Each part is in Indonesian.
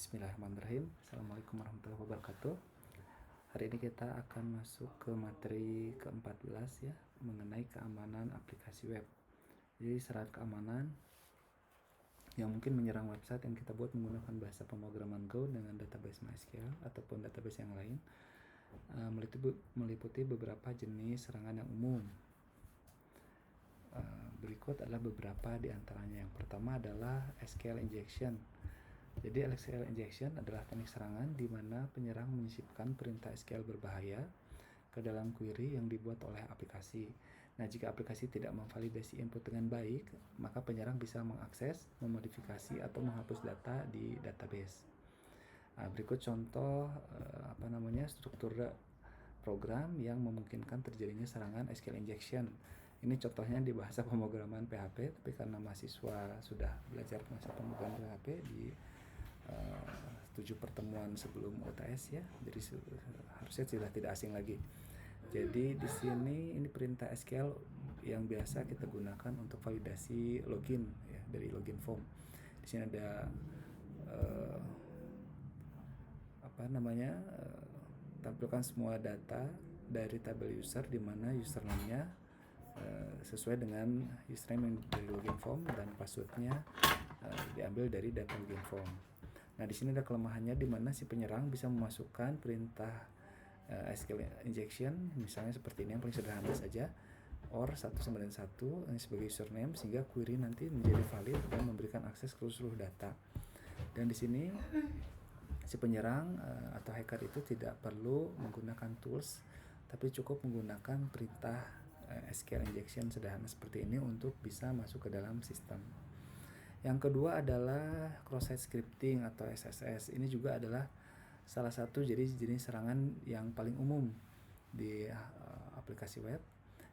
Bismillahirrahmanirrahim. Assalamualaikum warahmatullahi wabarakatuh. Hari ini kita akan masuk ke materi ke-14 ya, mengenai keamanan aplikasi web. Jadi syarat keamanan yang mungkin menyerang website yang kita buat menggunakan bahasa pemrograman Go dengan database MySQL ataupun database yang lain, meliputi beberapa jenis serangan yang umum. Berikut adalah beberapa di antaranya. Yang pertama adalah SQL injection. Jadi SQL injection adalah teknik serangan di mana penyerang menyisipkan perintah SQL berbahaya ke dalam query yang dibuat oleh aplikasi. Nah, jika aplikasi tidak memvalidasi input dengan baik, maka penyerang bisa mengakses, memodifikasi atau menghapus data di database. Berikut contoh struktur program yang memungkinkan terjadinya serangan SQL injection. Ini contohnya di bahasa pemrograman PHP, tapi karena mahasiswa sudah belajar bahasa pemrograman PHP di 7 pertemuan sebelum UTS ya, jadi harusnya sudah tidak asing lagi. Jadi di sini ini perintah SQL yang biasa kita gunakan untuk validasi login ya, dari login form. Di sini ada tampilkan semua data dari tabel user di mana username-nya sesuai dengan username yang dari login form dan passwordnya diambil dari data login form. Nah, di sini ada kelemahannya di mana si penyerang bisa memasukkan perintah SQL injection, misalnya seperti ini yang paling sederhana saja, or 191 ini sebagai username, sehingga query nanti menjadi valid dan memberikan akses ke seluruh data. Dan di sini si penyerang atau hacker itu tidak perlu menggunakan tools, tapi cukup menggunakan perintah SQL injection sederhana seperti ini untuk bisa masuk ke dalam sistem. Yang kedua adalah cross-site scripting atau XSS. Ini juga adalah salah satu jenis serangan yang paling umum di aplikasi web,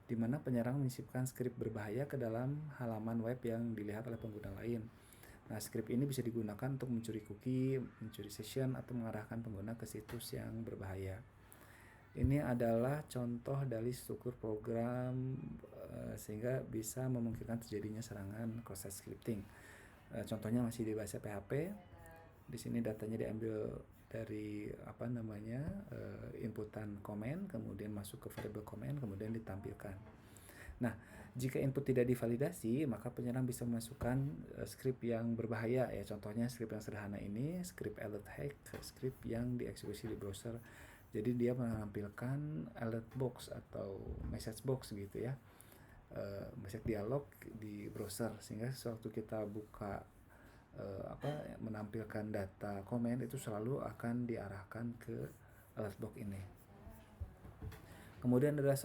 di mana penyerang menyisipkan skrip berbahaya ke dalam halaman web yang dilihat oleh pengguna lain. Nah, skrip ini bisa digunakan untuk mencuri cookie, mencuri session, atau mengarahkan pengguna ke situs yang berbahaya. Ini adalah contoh dari struktur program sehingga bisa memungkinkan terjadinya serangan cross-site scripting. Contohnya masih di bahasa PHP. Di sini datanya diambil dari inputan komen, kemudian masuk ke variable komen, kemudian ditampilkan. Nah, jika input tidak divalidasi, maka penyerang bisa memasukkan skrip yang berbahaya ya. Contohnya skrip yang sederhana ini, skrip alert hack, skrip yang dieksekusi di browser. Jadi dia menampilkan alert box atau message box gitu ya, message dialog di browser, sehingga sewaktu kita buka menampilkan data komen itu selalu akan diarahkan ke alert box ini. Kemudian ada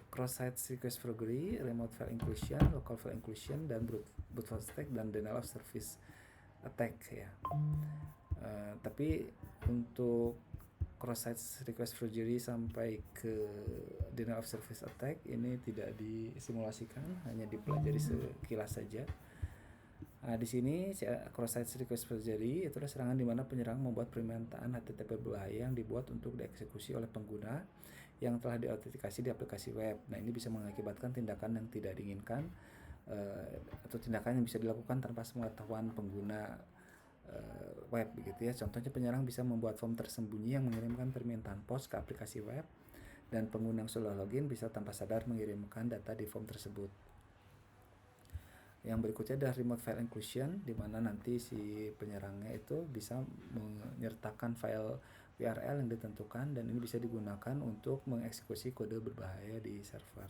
cross-site request forgery, remote file inclusion, local file inclusion, dan brute force attack dan denial of service attack ya. Tapi untuk cross-site request forgery sampai ke denial of service attack ini tidak disimulasikan, hanya dipelajari sekilas saja. Nah, di sini cross-site request forgery itu adalah serangan di mana penyerang membuat permintaan HTTP berbahaya yang dibuat untuk dieksekusi oleh pengguna yang telah diautentikasi di aplikasi web. Nah, ini bisa mengakibatkan tindakan yang tidak diinginkan atau tindakan yang bisa dilakukan tanpa pengetahuan pengguna web begitu ya. Contohnya penyerang bisa membuat form tersembunyi yang mengirimkan permintaan post ke aplikasi web, dan pengguna yang sudah login bisa tanpa sadar mengirimkan data di form tersebut. Yang berikutnya adalah remote file inclusion, di mana nanti si penyerangnya itu bisa menyertakan file URL yang ditentukan, dan ini bisa digunakan untuk mengeksekusi kode berbahaya di server.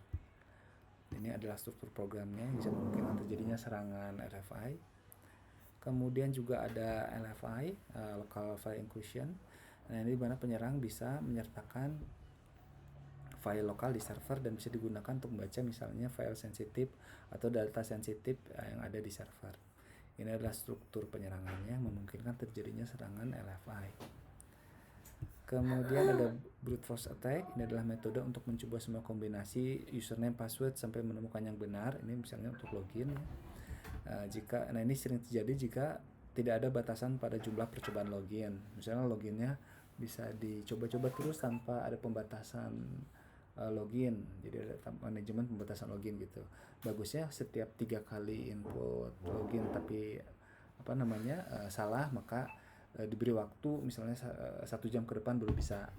Ini adalah struktur programnya yang bisa memungkinkan terjadinya serangan RFI. Kemudian juga ada LFI, local file inclusion. Nah, ini di mana penyerang bisa menyertakan file lokal di server dan bisa digunakan untuk membaca misalnya file sensitif atau data sensitif yang ada di server. Ini adalah struktur penyerangannya yang memungkinkan terjadinya serangan LFI. Kemudian ada brute force attack. Ini adalah metode untuk mencoba semua kombinasi username password sampai menemukan yang benar. Ini misalnya untuk login. Ini sering terjadi jika tidak ada batasan pada jumlah percobaan login. Misalnya loginnya bisa dicoba-coba terus tanpa ada pembatasan login, jadi ada manajemen pembatasan login gitu. Bagusnya setiap 3 kali input login tapi salah, maka diberi waktu misalnya 1 jam ke depan baru bisa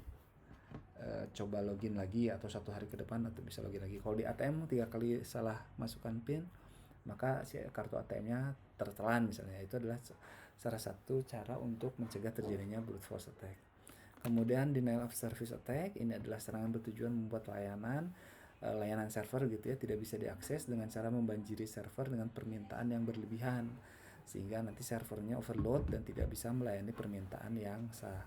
coba login lagi, atau 1 hari ke depan atau bisa login lagi. Kalau di ATM 3 kali salah masukkan PIN, maka si kartu ATM-nya tertelan misalnya. Itu adalah salah satu cara untuk mencegah terjadinya brute force attack. Kemudian denial of service attack, ini adalah serangan bertujuan membuat layanan server gitu ya tidak bisa diakses dengan cara membanjiri server dengan permintaan yang berlebihan, sehingga nanti servernya overload dan tidak bisa melayani permintaan yang sah.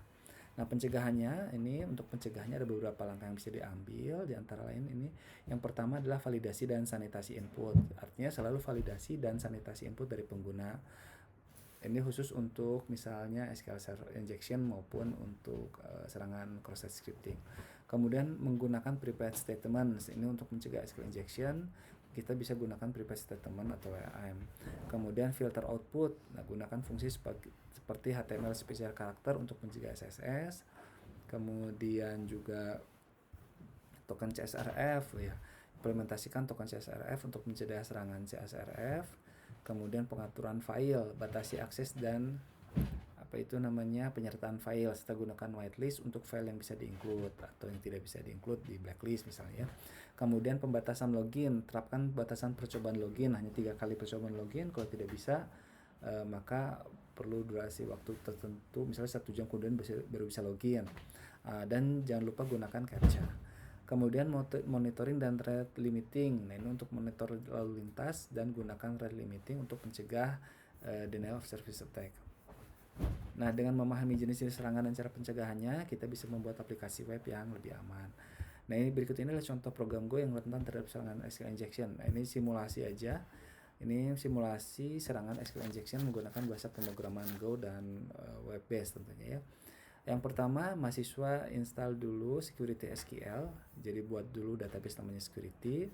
Nah, pencegahannya ini, untuk pencegahannya ada beberapa langkah yang bisa diambil, di antara lain ini yang pertama adalah validasi dan sanitasi input. Artinya selalu validasi dan sanitasi input dari pengguna. Ini khusus untuk misalnya SQL Server Injection maupun untuk serangan cross-site scripting. Kemudian menggunakan prepared statement, ini untuk mencegah SQL injection kita bisa gunakan prepared statement atau WAM. Kemudian filter output, nah, gunakan fungsi seperti HTML special character untuk mencegah SSS. Kemudian juga token CSRF ya, implementasikan token CSRF untuk mencegah serangan CSRF. Kemudian pengaturan file, batasi akses dan penyertaan file, serta gunakan whitelist untuk file yang bisa di-include atau yang tidak bisa di-include di blacklist misalnya. Kemudian pembatasan login, terapkan batasan percobaan login hanya 3 kali percobaan login. Kalau tidak bisa maka perlu durasi waktu tertentu, misalnya 1 jam kemudian baru bisa login. Dan jangan lupa gunakan CAPTCHA. Kemudian monitoring dan rate limiting, nah ini untuk monitor lalu lintas, dan gunakan rate limiting untuk mencegah denial of service attack. Nah, dengan memahami jenis-jenis serangan dan cara pencegahannya, kita bisa membuat aplikasi web yang lebih aman. Nah, ini berikut ini adalah contoh program Go yang rentan terhadap serangan SQL injection. Nah, ini simulasi aja. Ini simulasi serangan SQL injection menggunakan bahasa pemrograman Go dan web based tentunya ya. Yang pertama, mahasiswa install dulu security SQL. Jadi buat dulu database namanya security.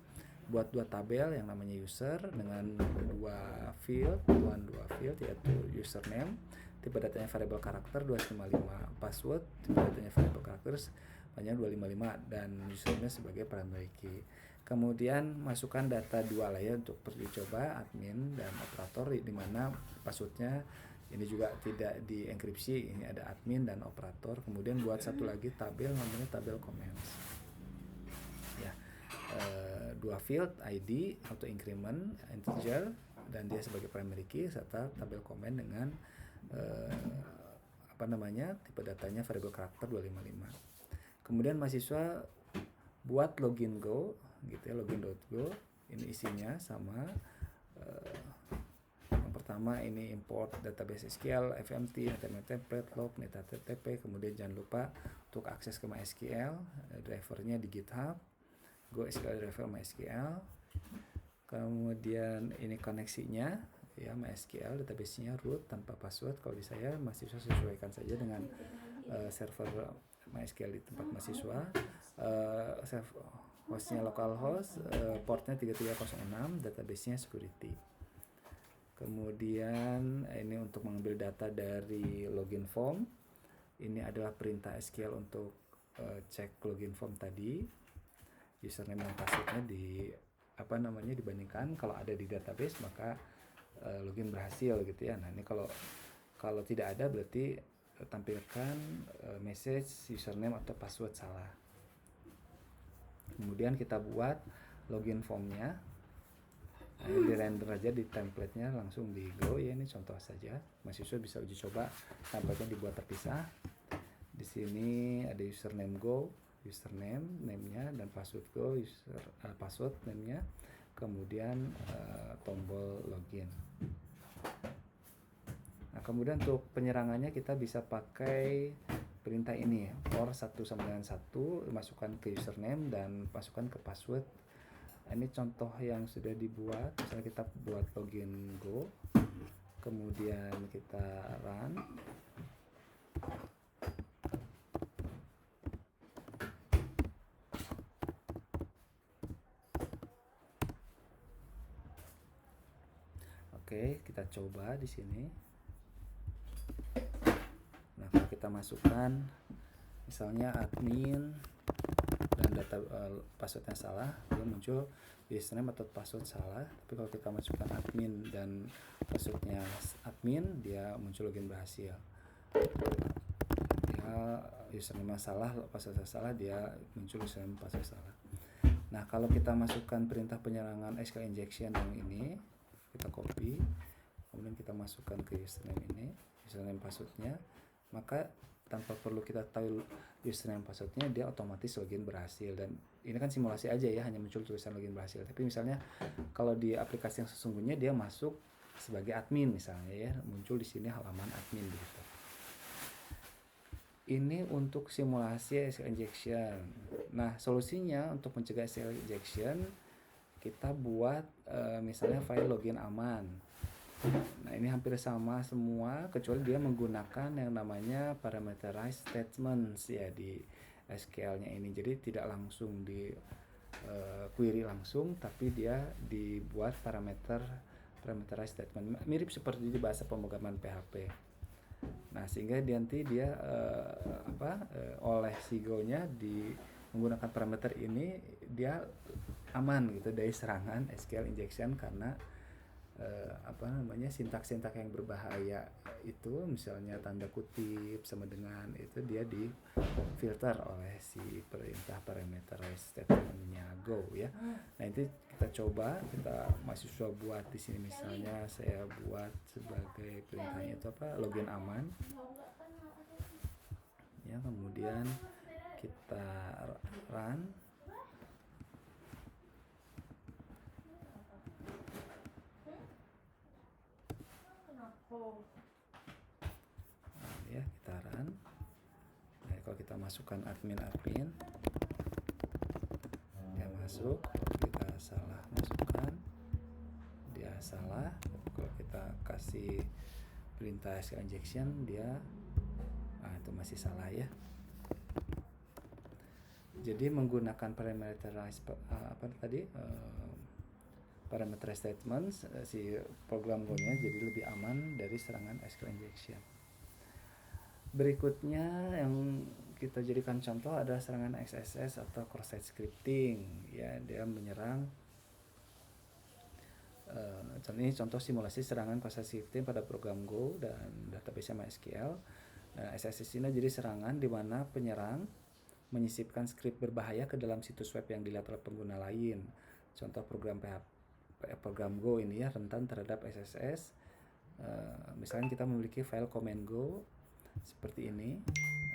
Buat 2 tabel yang namanya user dengan 2 field yaitu username, tipe datanya variable karakter 255, password tipe datanya variable karakter panjang 255, dan username sebagai primary key. Kemudian masukkan data 2 layer untuk uji coba, admin dan operator, di mana passwordnya ini juga tidak dienkripsi, ini ada admin dan operator. Kemudian buat satu lagi tabel namanya tabel comments ya, 2 field ID auto increment integer dan dia sebagai primary key, serta tabel comment dengan tipe datanya variable karakter 255. Kemudian mahasiswa buat login Go gitu ya, login.go. Ini isinya sama. Yang pertama ini import database SQL, FMT, HTML template, log, net HTTP. Kemudian jangan lupa untuk akses ke MySQL, drivernya di GitHub, Go SQL driver MySQL. Kemudian ini koneksinya ya, MySQL database-nya root tanpa password. Kalau di saya mahasiswa sesuaikan saja dengan server MySQL di tempat mahasiswa. Hostnya localhost, portnya 3306, database-nya security. Kemudian ini untuk mengambil data dari login form. Ini adalah perintah SQL untuk cek login form tadi. Username dan passwordnya dibandingkan. Kalau ada di database maka login berhasil gitu ya. Nah, ini kalau tidak ada berarti tampilkan message username atau password salah. Kemudian kita buat login formnya. Nah, ini di render aja di template-nya langsung di Go ya, ini contoh saja. Mahasiswa bisa uji coba, template-nya dibuat terpisah. Di sini ada username Go, username name-nya, dan password Go, password name-nya. Kemudian tombol login. Nah, kemudian untuk penyerangannya kita bisa pakai perintah ini, or 191, masukkan ke username dan masukkan ke password. Ini contoh yang sudah dibuat. Misalnya kita buat login Go, kemudian kita run. Oke, kita coba di sini. Nah, kalau kita masukkan misalnya admin dan data passwordnya salah, dia muncul username atau password salah. Tapi kalau kita masukkan admin dan passwordnya admin, dia muncul login berhasil. dia username salah, password salah, dia muncul username password salah. Nah, kalau kita masukkan perintah penyerangan SQL injection yang ini, kita copy, kemudian kita masukkan ke username ini, username passwordnya, maka tanpa perlu kita tahu username passwordnya, dia otomatis login berhasil. Dan ini kan simulasi aja ya, hanya muncul tulisan login berhasil. Tapi misalnya kalau di aplikasi yang sesungguhnya dia masuk sebagai admin misalnya ya, muncul di sini halaman admin begitu. Ini untuk simulasi SQL injection. Nah, solusinya untuk mencegah SQL injection, kita buat misalnya file login aman. Nah, ini hampir sama semua kecuali dia menggunakan yang namanya parameterized statements ya di SQL-nya ini. Jadi tidak langsung di query langsung, tapi dia dibuat parameterized statement, mirip seperti di bahasa pemrograman PHP. Nah, sehingga nanti dia oleh SIGO-nya menggunakan parameter ini, dia aman gitu dari serangan SQL injection karena sintaks-sintaks yang berbahaya itu, misalnya tanda kutip sama dengan itu, dia di filter oleh si perintah parameterized statement-nya Go ya. Nah, itu kita coba, kita mahasiswa buat di sini, misalnya saya buat sebagai perintahnya itu login aman ya, kemudian kita run. Ya, kita run. Nah, kalau kita masukkan admin dia masuk. Kalau kita salah masukkan, dia salah. Kalau kita kasih perintah SQL injection, dia itu masih salah ya. Jadi menggunakan parameterized parameterized statements, si program Go-nya jadi lebih aman dari serangan SQL injection. Berikutnya yang kita jadikan contoh adalah serangan XSS atau cross-site scripting ya. Dia menyerang ini contoh simulasi serangan cross-site scripting pada program Go dan database MySQL. Nah, XSS ini jadi serangan di mana penyerang menyisipkan skrip berbahaya ke dalam situs web yang dilihat oleh pengguna lain. Contoh program Go ini ya rentan terhadap XSS. Misalnya kita memiliki file command Go seperti ini.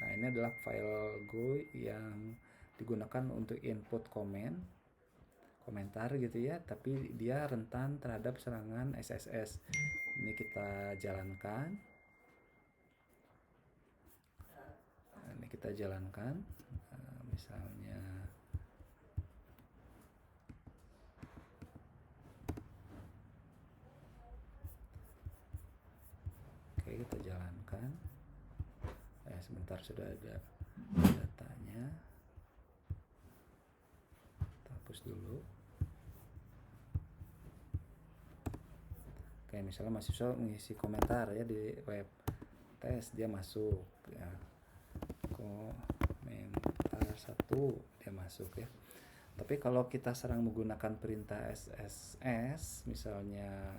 Nah, ini adalah file Go yang digunakan untuk input komentar gitu ya, tapi dia rentan terhadap serangan XSS. Ini kita jalankan. Misalnya kita jalankan. Sebentar, sudah ada datanya. Kita hapus dulu. Misalnya mahasiswa mengisi komentar ya di web tes, dia masuk ya. Komentar 1 dia masuk ya. Tapi kalau kita serang menggunakan perintah SSS misalnya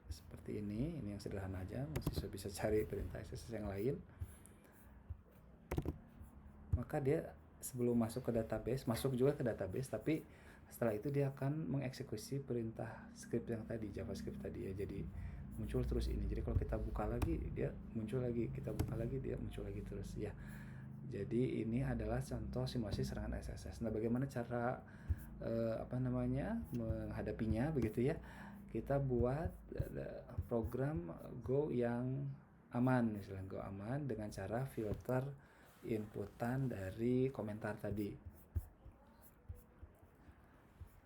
seperti ini yang sederhana aja, mahasiswa bisa cari perintah SSS yang lain. Maka dia sebelum masuk ke database, masuk juga ke database, tapi setelah itu dia akan mengeksekusi perintah script yang tadi, JavaScript tadi ya. Jadi muncul terus ini. Jadi kalau kita buka lagi, dia muncul lagi, kita buka lagi, dia muncul lagi terus ya. Jadi ini adalah contoh simulasi serangan SSS. Nah, bagaimana cara menghadapinya begitu ya? Kita buat program Go yang aman, misalnya Go aman dengan cara filter inputan dari komentar tadi.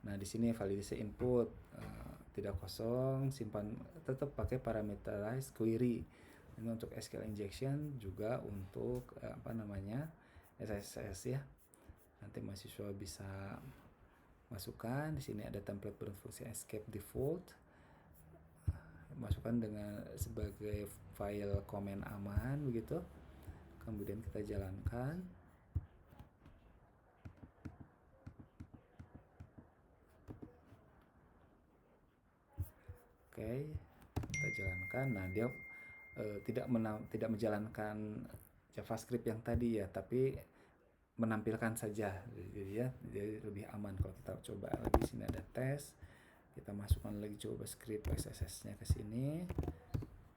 Nah, di sini validasi input tidak kosong, simpan, tetap pakai parameterized query. Ini untuk SQL injection, juga untuk SSS ya. Nanti mahasiswa bisa masukkan. Di sini ada template berfungsi escape default. Masukkan dengan sebagai file comment aman begitu. Kemudian kita jalankan. Oke, kita jalankan. Nah, dia tidak menjalankan JavaScript yang tadi ya, tapi menampilkan saja. Jadi lebih aman kalau kita coba lagi. Sini ada tes, kita masukkan lagi JavaScript XSS-nya ke sini.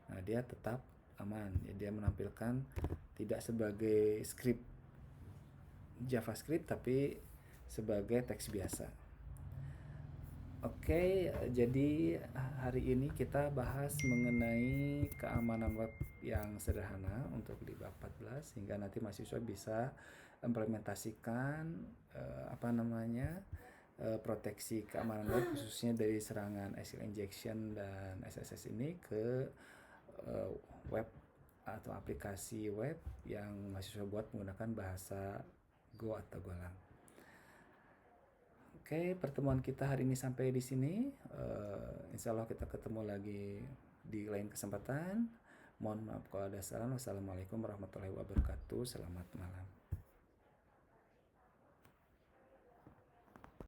Nah, dia tetap aman. Ya, dia menampilkan tidak sebagai script JavaScript tapi sebagai teks biasa. Oke, jadi hari ini kita bahas mengenai keamanan web yang sederhana untuk di bab 14 sehingga nanti mahasiswa bisa implementasikan proteksi keamanan web khususnya dari serangan SQL injection dan SSS ini ke web atau aplikasi web yang mahasiswa buat menggunakan bahasa Go atau Golang. Oke, pertemuan kita hari ini sampai di sini. Insya Allah kita ketemu lagi di lain kesempatan. Mohon maaf kalau ada salah. Wassalamualaikum warahmatullahi wabarakatuh. Selamat malam.